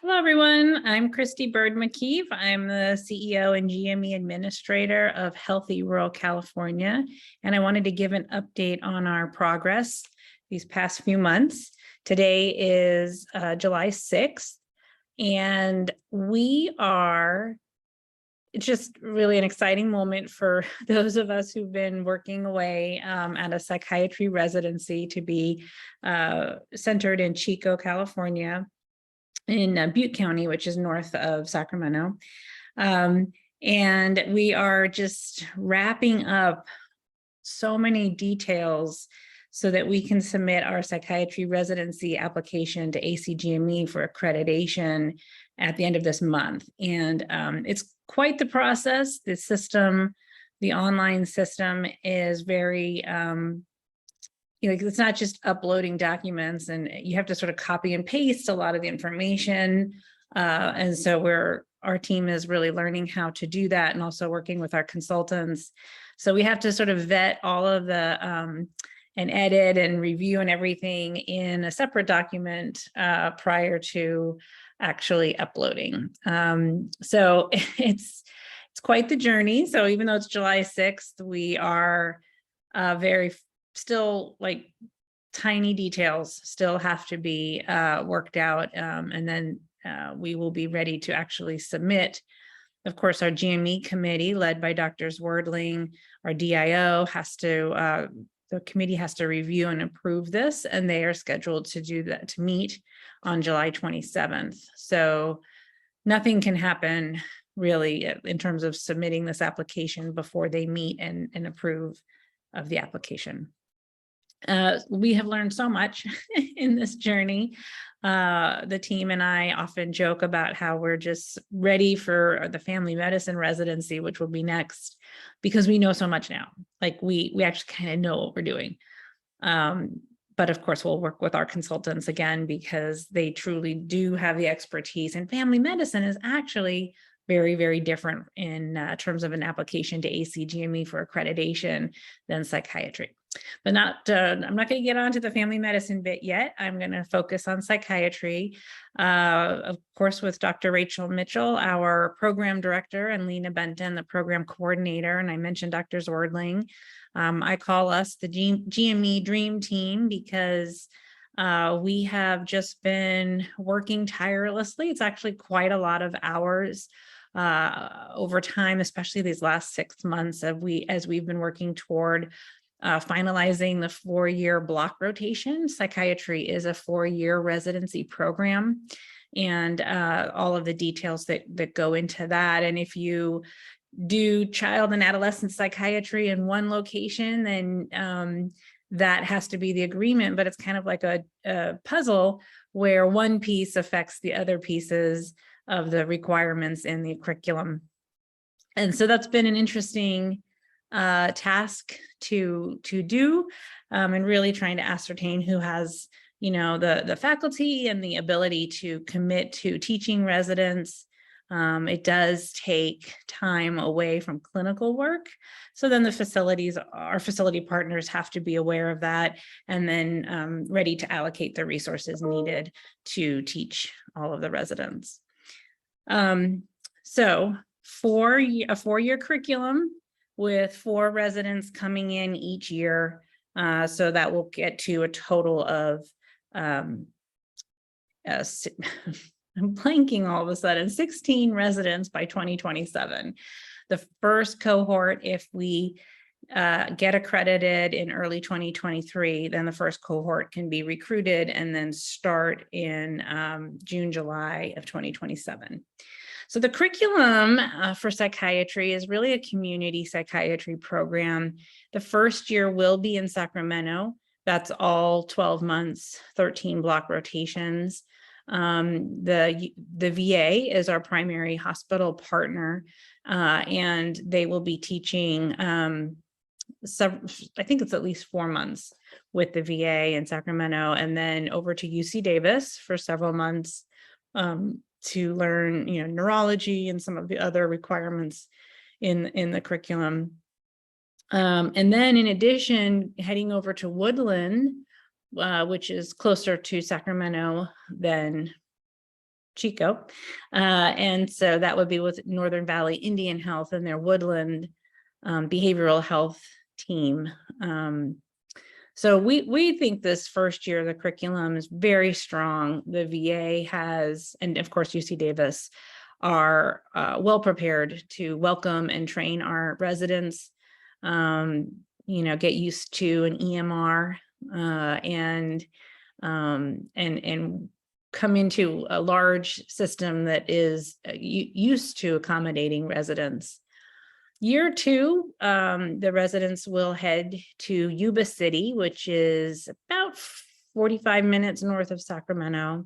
Hello, everyone. I'm Kristy Bird MaKieve. I'm the CEO and GME Administrator of Healthy Rural California, and I wanted to give an update on our progress these past few months. Today is July 6th, and it's just really an exciting moment for those of us who've been working away at a psychiatry residency to be centered in Chico, California, in Butte County, which is north of Sacramento. And we are just wrapping up so many details so that we can submit our psychiatry residency application to ACGME for accreditation at the end of this month. And it's quite the process. The system, the online system is very, it's not just uploading documents, and you have to sort of copy and paste a lot of the information. And so our team is really learning how to do that and also working with our consultants. So we have to sort of vet all of the and edit and review and everything in a separate document prior to actually uploading. So it's quite the journey. So even though it's July 6th, we are still like tiny details still have to be worked out. And then we will be ready to actually submit. Of course, our GME committee led by Drs. Wordling, our DIO the committee has to review and approve this, and they are scheduled to do that, to meet on July 27th. So nothing can happen really in terms of submitting this application before they meet and approve of the application. We have learned so much in this journey. The team and I often joke about how we're just ready for the family medicine residency, which will be next, because we know so much now. Like we actually kind of know what we're doing. But of course, we'll work with our consultants again, because they truly do have the expertise, and family medicine is actually very, very different in terms of an application to ACGME for accreditation than psychiatry. But I'm not going to get onto the family medicine bit yet. I'm going to focus on psychiatry, of course, with Dr. Rachel Mitchell, our program director, and Lena Benton, the program coordinator. And I mentioned Dr. Wordling. I call us the GME Dream Team because we have just been working tirelessly. It's actually quite a lot of hours over time, especially these last 6 months as we've been working toward finalizing the 4-year block rotation. Psychiatry is a 4-year residency program, and all of the details that go into that. And if you do child and adolescent psychiatry in one location, then that has to be the agreement, but it's kind of like a puzzle where one piece affects the other pieces of the requirements in the curriculum. And so that's been an interesting task to do, and really trying to ascertain who has, the faculty and the ability to commit to teaching residents. It does take time away from clinical work. So then our facility partners have to be aware of that, and then ready to allocate the resources needed to teach all of the residents. So a 4-year curriculum with 4 residents coming in each year. So that will get to a total of, I'm blanking all of a sudden, 16 residents by 2027. The first cohort, if we get accredited in early 2023, then the first cohort can be recruited and then start in June, July of 2027. So the curriculum for psychiatry is really a community psychiatry program. The first year will be in Sacramento. That's all 12 months, 13 block rotations. The VA is our primary hospital partner, and they will be teaching, I think it's at least 4 months with the VA in Sacramento, and then over to UC Davis for several months to learn, neurology and some of the other requirements in the curriculum. And then in addition, heading over to Woodland, which is closer to Sacramento than Chico. And so that would be with Northern Valley Indian Health and their Woodland behavioral health team. So we think this first year, the curriculum is very strong. The VA has, and of course, UC Davis are well prepared to welcome and train our residents, get used to an EMR and come into a large system that is used to accommodating residents. Year two, the residents will head to Yuba City, which is about 45 minutes north of Sacramento,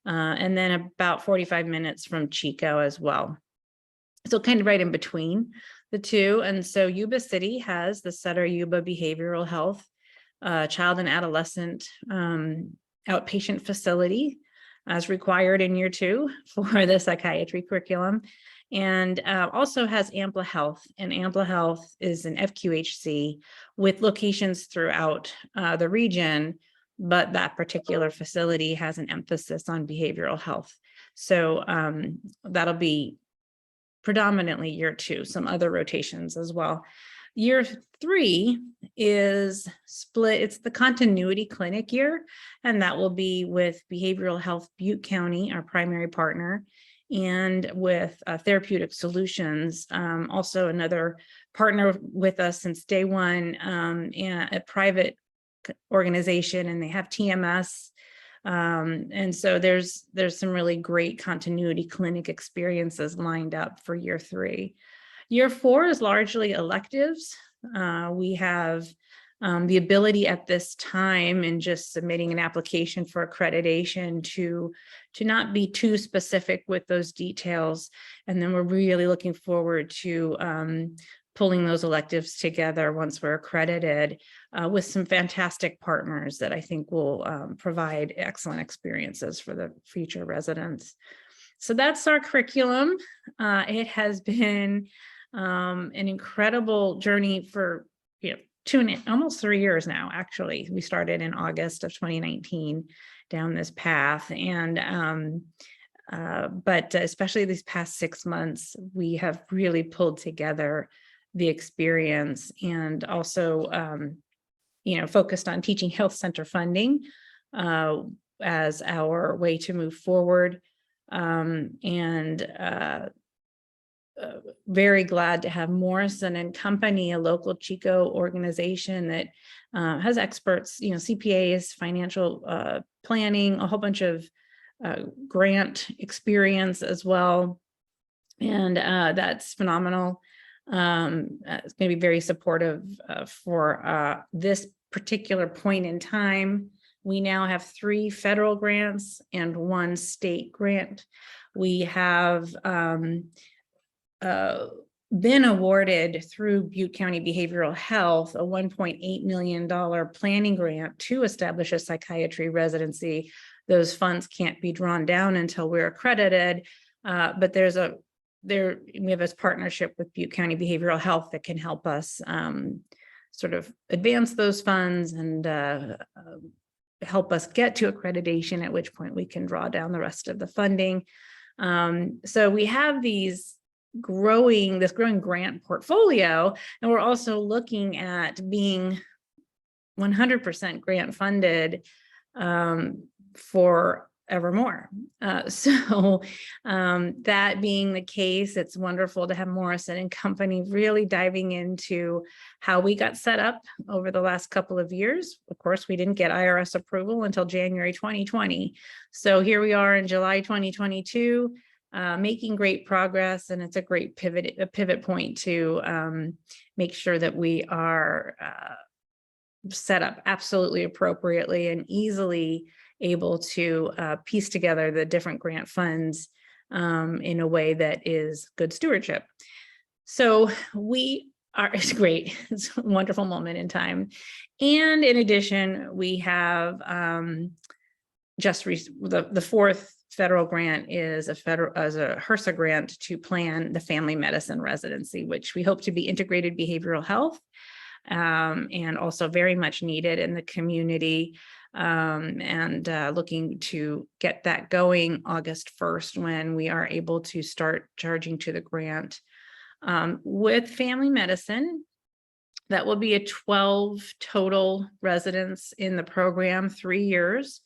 and then about 45 minutes from Chico as well. So kind of right in between the two. And so Yuba City has the Sutter Yuba Behavioral Health Child and Adolescent outpatient facility as required in year two for the psychiatry curriculum. And also has Ampla Health, and Ampla Health is an FQHC with locations throughout the region, but that particular facility has an emphasis on behavioral health. So that'll be predominantly year two, some other rotations as well. Year three is split. It's the continuity clinic year, and that will be with Behavioral Health Butte County, our primary partner, and with Therapeutic Solutions, also another partner with us since day one, and a private organization, and they have TMS. And so there's some really great continuity clinic experiences lined up for year three. Year four is largely electives. We have the ability at this time in just submitting an application for accreditation to not be too specific with those details. And then we're really looking forward to pulling those electives together once we're accredited with some fantastic partners that I think will provide excellent experiences for the future residents. So that's our curriculum. It has been an incredible journey for almost 3 years now. Actually, we started in August of 2019 down this path, and but especially these past 6 months, we have really pulled together the experience, and also focused on teaching health center funding as our way to move forward, very glad to have Morrison and Company, a local Chico organization that has experts, CPAs, financial planning, a whole bunch of grant experience as well. And that's phenomenal. It's going to be very supportive for this particular point in time. We now have 3 federal grants and 1 state grant. We have been awarded through Butte County Behavioral Health a $1.8 million planning grant to establish a psychiatry residency. Those funds can't be drawn down until we're accredited, but we have this partnership with Butte County Behavioral Health that can help us sort of advance those funds and help us get to accreditation, at which point we can draw down the rest of the funding. So we have this growing grant portfolio, and we're also looking at being 100% grant funded forevermore. So that being the case, it's wonderful to have Morrison and Company really diving into how we got set up over the last couple of years. Of course, we didn't get IRS approval until January 2020. So here we are in July 2022, making great progress, and it's a great pivot point to make sure that we are set up absolutely appropriately and easily able to piece together the different grant funds in a way that is good stewardship. So it's great. It's a wonderful moment in time. And in addition, we have the 4th federal grant is a HRSA grant to plan the Family Medicine Residency, which we hope to be integrated behavioral health, and also very much needed in the community. and looking to get that going August 1st when we are able to start charging to the grant. With family medicine, that will be a 12 total residents in the program, 3 years,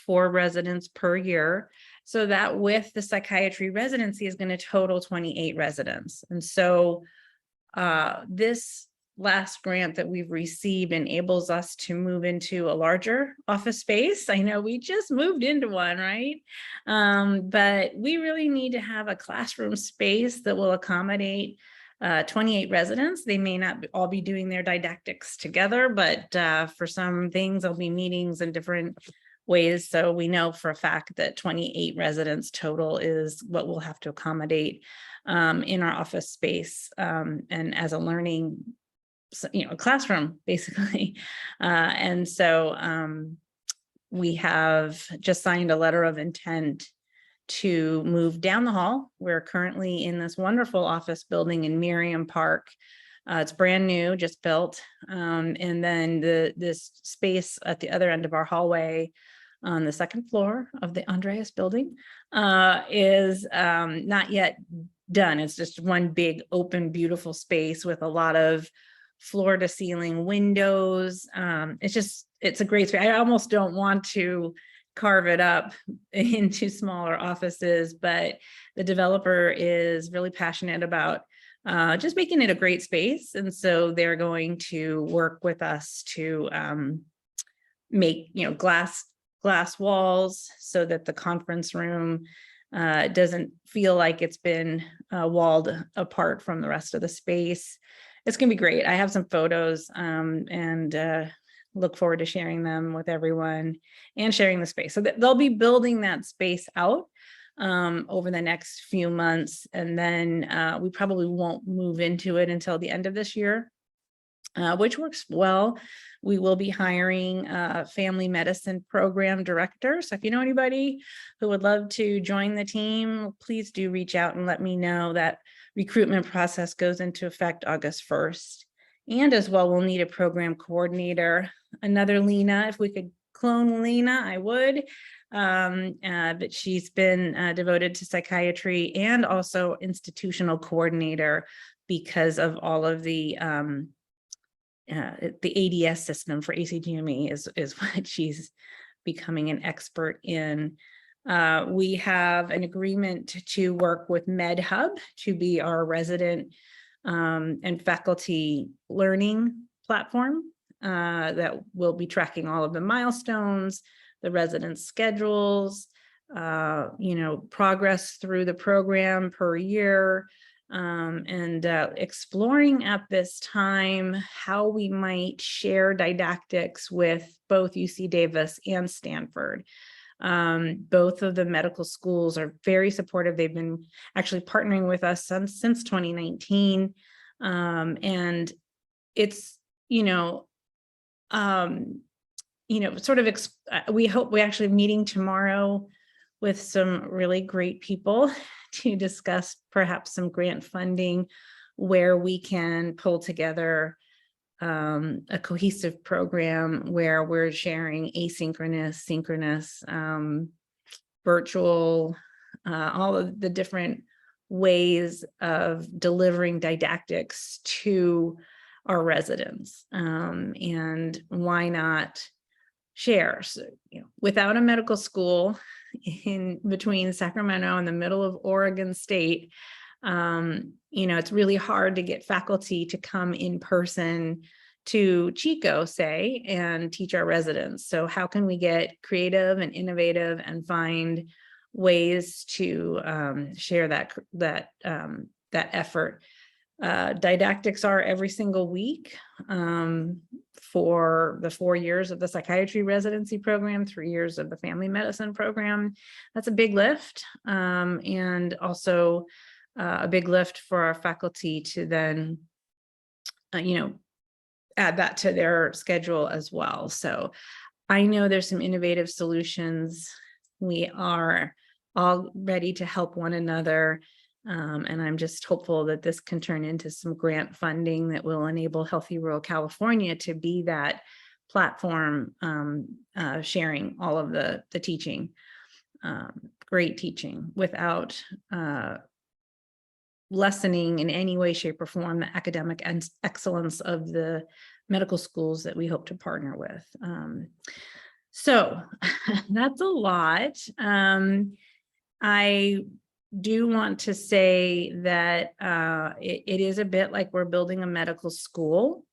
4 residents per year. So that with the psychiatry residency is going to total 28 residents. And so this last grant that we've received enables us to move into a larger office space. I know we just moved into one, right? But we really need to have a classroom space that will accommodate 28 residents. They may not all be doing their didactics together, but for some things, there'll be meetings in different ways. So we know for a fact that 28 residents total is what we'll have to accommodate in our office space, and as a learning, a classroom, basically. And so we have just signed a letter of intent to move down the hall. We're currently in this wonderful office building in Merriam Park. It's brand new, just built. And then this space at the other end of our hallway on the second floor of the Andreas building is not yet done. It's just one big, open, beautiful space with a lot of floor to ceiling windows. It's a great space. I almost don't want to carve it up into smaller offices, but the developer is really passionate about just making it a great space. And so they're going to work with us to make, glass walls so that the conference room doesn't feel like it's been walled apart from the rest of the space. It's going to be great. I have some photos and look forward to sharing them with everyone and sharing the space. So they'll be building that space out over the next few months. And then we probably won't move into it until the end of this year, which works well. We will be hiring a family medicine program director. So if you know anybody who would love to join the team, please do reach out and let me know. That recruitment process goes into effect August 1st. And as well, we'll need a program coordinator, another Lena. If we could clone Lena, I would. But she's been devoted to psychiatry and also institutional coordinator because of all of the ADS system for ACGME is what she's becoming an expert in. We have an agreement to work with MedHub to be our resident and faculty learning platform that will be tracking all of the milestones, the resident schedules, progress through the program per year, and exploring at this time how we might share didactics with both UC Davis and Stanford. Both of the medical schools are very supportive. They've been actually partnering with us since 2019. And it's, we hope we actually have a meeting tomorrow with some really great people to discuss perhaps some grant funding where we can pull together a cohesive program where we're sharing asynchronous, synchronous, virtual, all of the different ways of delivering didactics to our residents. And why not share? So, without a medical school in between Sacramento and the middle of Oregon State, it's really hard to get faculty to come in person to Chico, say, and teach our residents. So how can we get creative and innovative and find ways to share that effort? Didactics are every single week for the 4 years of the psychiatry residency program, 3 years of the family medicine program. That's a big lift, and also a big lift for our faculty to then, add that to their schedule as well. So I know there's some innovative solutions. We are all ready to help one another. And I'm just hopeful that this can turn into some grant funding that will enable Healthy Rural California to be that platform, sharing all of the teaching, great teaching without lessening in any way, shape, or form the academic excellence of the medical schools that we hope to partner with. So that's a lot. I do want to say that it is a bit like we're building a medical school.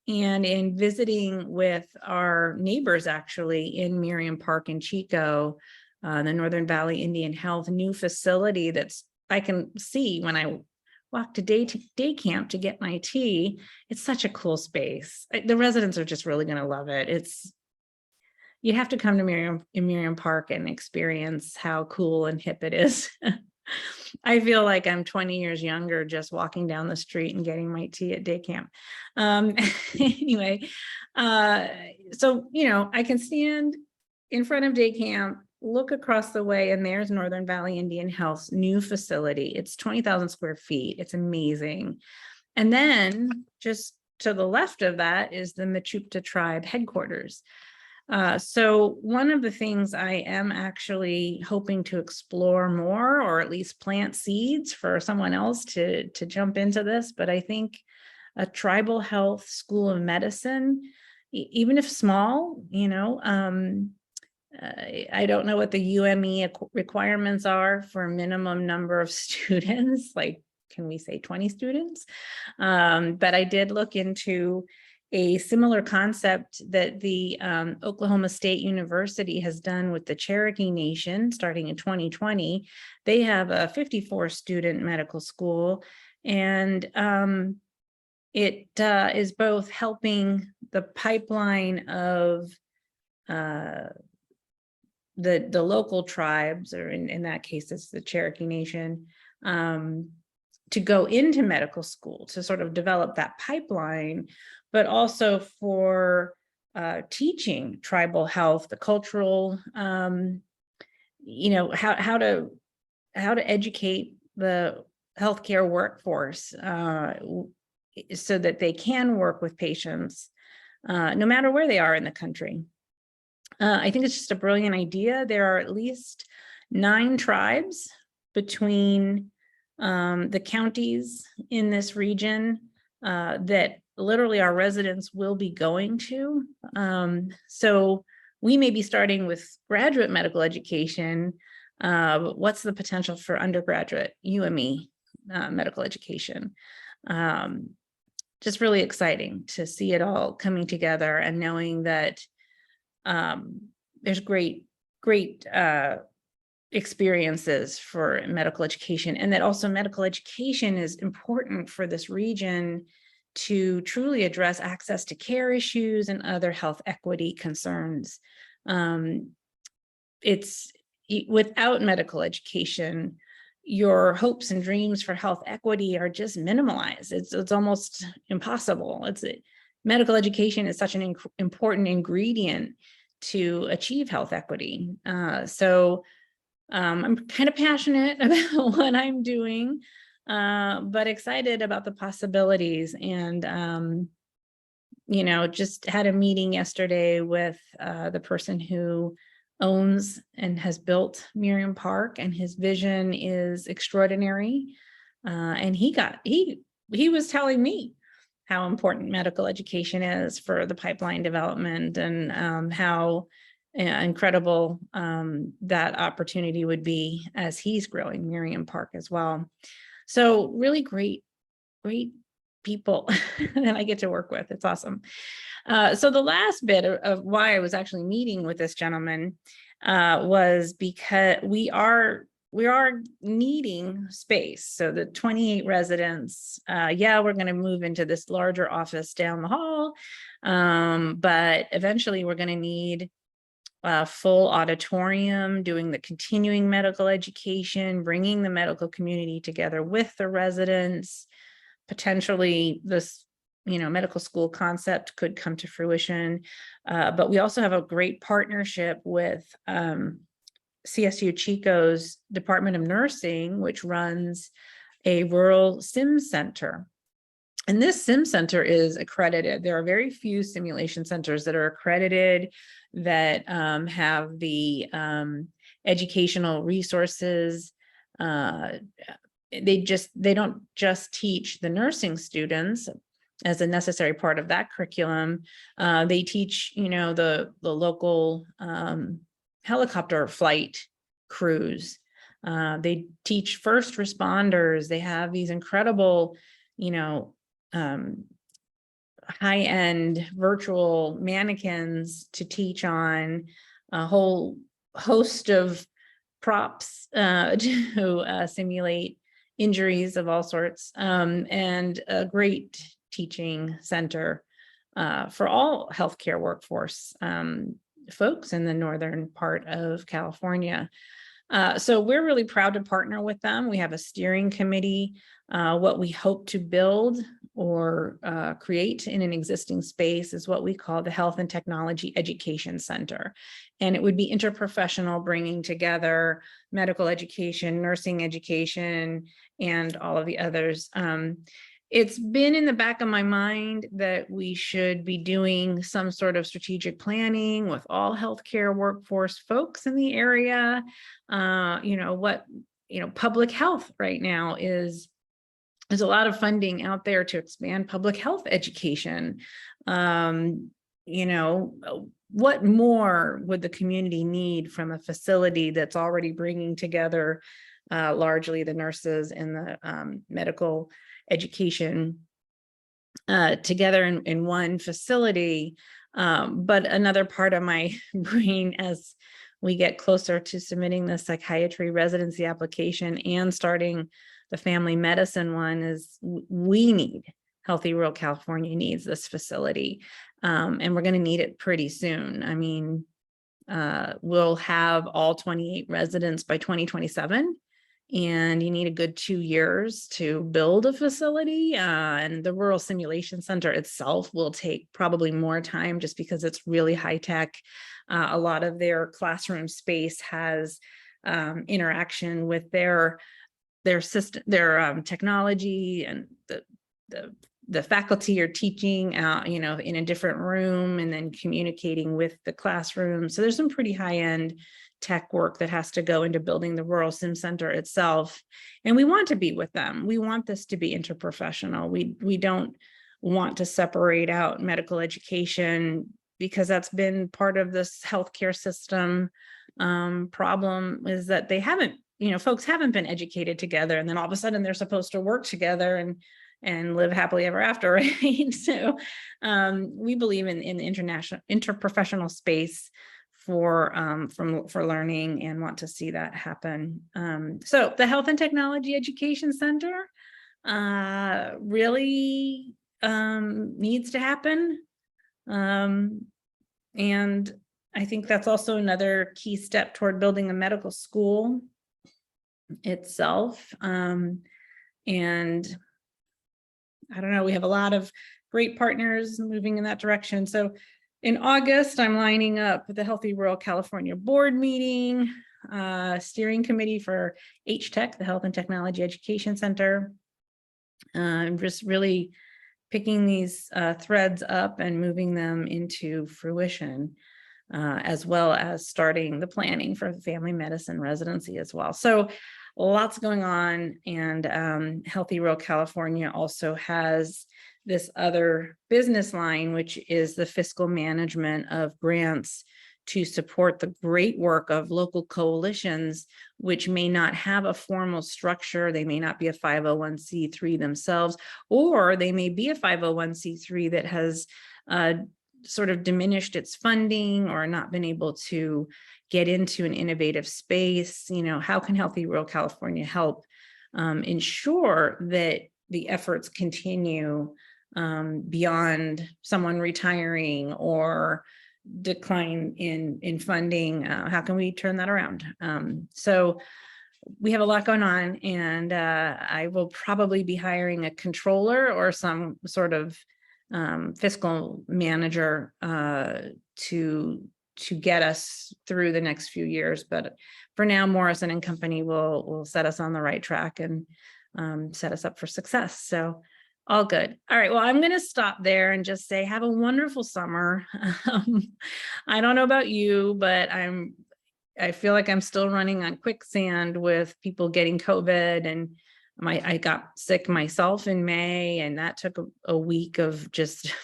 And in visiting with our neighbors, actually, in Miriam Park in Chico, the Northern Valley Indian Health new facility that's I can see when I walk to day camp to get my tea. It's such a cool space. The residents are just really going to love it. You have to come to Miriam Park and experience how cool and hip it is. I feel like I'm 20 years younger just walking down the street and getting my tea at day camp. Anyway, so, I can stand in front of day camp, look across the way, and there's Northern Valley Indian Health's new facility. It's 20,000 square feet. It's amazing. And then just to the left of that is the Mechoopda tribe headquarters. So one of the things I am actually hoping to explore more, or at least plant seeds for someone else to jump into this, but I think a tribal health school of medicine, even if small, I don't know what the UME requirements are for a minimum number of students, like, can we say 20 students? But I did look into a similar concept that the Oklahoma State University has done with the Cherokee Nation starting in 2020. They have a 54 student medical school, and it is both helping the pipeline of the local tribes, or in that case, it's the Cherokee Nation, to go into medical school, to sort of develop that pipeline, but also for teaching tribal health, the cultural, how to educate the healthcare workforce so that they can work with patients no matter where they are in the country. I think it's just a brilliant idea. There are at least 9 tribes between the counties in this region that literally our residents will be going to. So we may be starting with graduate medical education, but what's the potential for undergraduate UME medical education? Just really exciting to see it all coming together, and knowing that there's great experiences for medical education, and that also medical education is important for this region to truly address access to care issues and other health equity concerns. It's without medical education, your hopes and dreams for health equity are just minimalized. It's almost impossible. Medical education is such an important ingredient to achieve health equity. So I'm kind of passionate about what I'm doing, but excited about the possibilities. And, just had a meeting yesterday with the person who owns and has built Miriam Park, and his vision is extraordinary. And he was telling me how important medical education is for the pipeline development, and how incredible that opportunity would be as he's growing Miriam Park as well. So really great people that I get to work with. It's awesome. So the last bit of why I was actually meeting with this gentleman was because we are needing space. So the 28 residents, we're going to move into this larger office down the hall, but eventually we're going to need a full auditorium, doing the continuing medical education, bringing the medical community together with the residents. Potentially this, medical school concept could come to fruition. But we also have a great partnership with CSU Chico's Department of Nursing, which runs a rural SIM center. And this sim center is accredited. There are very few simulation centers that are accredited that have the educational resources. They don't just teach the nursing students as a necessary part of that curriculum. They teach, the local helicopter flight crews. They teach first responders. They have these incredible, high-end virtual mannequins to teach on, a whole host of props to simulate injuries of all sorts, and a great teaching center for all healthcare workforce folks in the northern part of California. So we're really proud to partner with them. We have a steering committee. What we hope to build or create in an existing space is what we call the Health and Technology Education Center. And it would be interprofessional, bringing together medical education, nursing education, and all of the others. It's been in the back of my mind that we should be doing some sort of strategic planning with all healthcare workforce folks in the area. Public health right now there's a lot of funding out there to expand public health education. What more would the community need from a facility that's already bringing together largely the nurses and the medical education together in one facility? But another part of my brain, as we get closer to submitting the psychiatry residency application and starting the family medicine one, is Healthy Rural California needs this facility. And we're going to need it pretty soon. I mean, we'll have all 28 residents by 2027. And you need a good 2 years to build a facility. And the Rural Simulation Center itself will take probably more time, just because it's really high tech. A lot of their classroom space has interaction with their system, their technology, and the faculty are teaching in a different room and then communicating with the classroom. So there's some pretty high-end tech work that has to go into building the Rural Sim Center itself. And we want to be with them. We want this to be interprofessional. We don't want to separate out medical education, because that's been part of this healthcare system problem, is that they haven't, folks haven't been educated together, and then all of a sudden they're supposed to work together and live happily ever after, right? So we believe in the interprofessional space for learning, and want to see that happen. So the Health and Technology Education Center really needs to happen. And I think that's also another key step toward building a medical school itself. And I don't know, we have a lot of great partners moving in that direction. So in August, I'm lining up the Healthy Rural California board meeting, steering committee for HTech, the Health and Technology Education Center. I'm just really picking these threads up and moving them into fruition, as well as starting the planning for the family medicine residency as well. So lots going on. And Healthy Rural California also has this other business line, which is the fiscal management of grants to support the great work of local coalitions, which may not have a formal structure. They may not be a 501c3 themselves, or they may be a 501c3 that has sort of diminished its funding or not been able to get into an innovative space. How can Healthy Rural California help ensure that the efforts continue beyond someone retiring or decline in funding? How can we turn that around? So we have a lot going on, and I will probably be hiring a controller or some sort of fiscal manager to get us through the next few years. But for now, Morrison and Company will set us on the right track and set us up for success. So All good. All right. Well, I'm going to stop there and just say, have a wonderful summer. I don't know about you, but I feel like I'm still running on quicksand with people getting COVID, and I got sick myself in May, and that took a week of just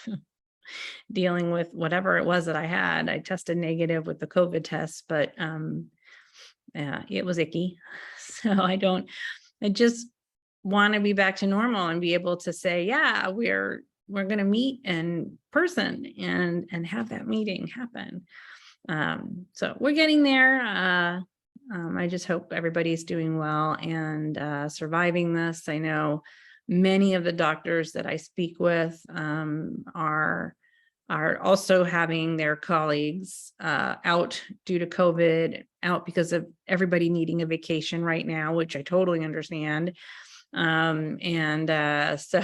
dealing with whatever it was that I had. I tested negative with the COVID test, but yeah, it was icky. So I just want to be back to normal and be able to say, yeah, we're going to meet in person and have that meeting happen. So we're getting there. I just hope everybody's doing well and surviving this. I know many of the doctors that I speak with are also having their colleagues out due to COVID, out because of everybody needing a vacation right now, which I totally understand. So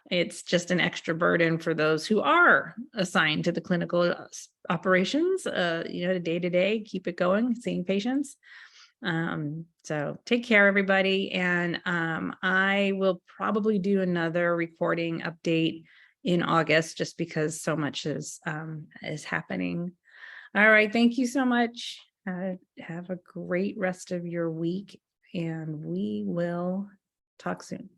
it's just an extra burden for those who are assigned to the clinical operations, day to day, keep it going, seeing patients. So take care, everybody. And I will probably do another recording update in August, just because so much is happening. All right. Thank you so much. Have a great rest of your week, and we will talk soon.